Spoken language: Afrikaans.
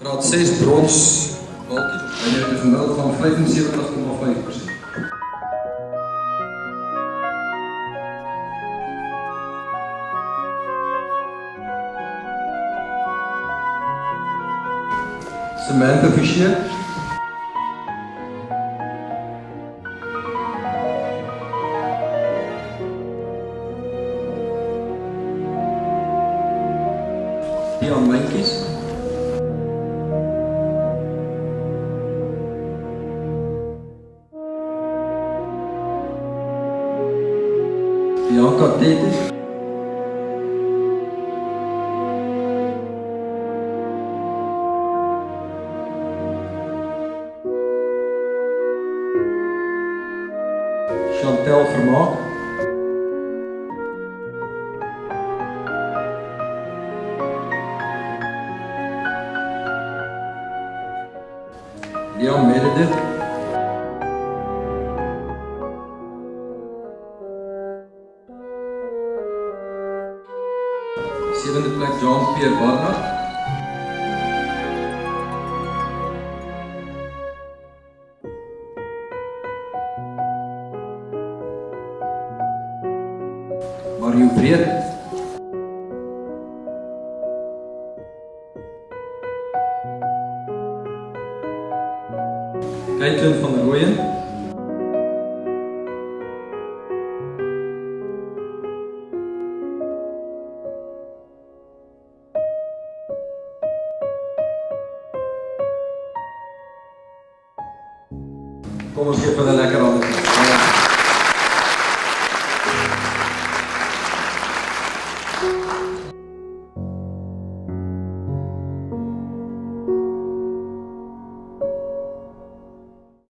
Graad 6 brons. En je hebt dus een nood van 75,5%. Cement officier. Jan Menkis. Bianca Tete. Chantel Vermaak. Jan Meredith. Zevende plek Jean-Pierre Barnard. Mario Vreer. Caitlin van der Rooyen. Kom eens even een lekker andere.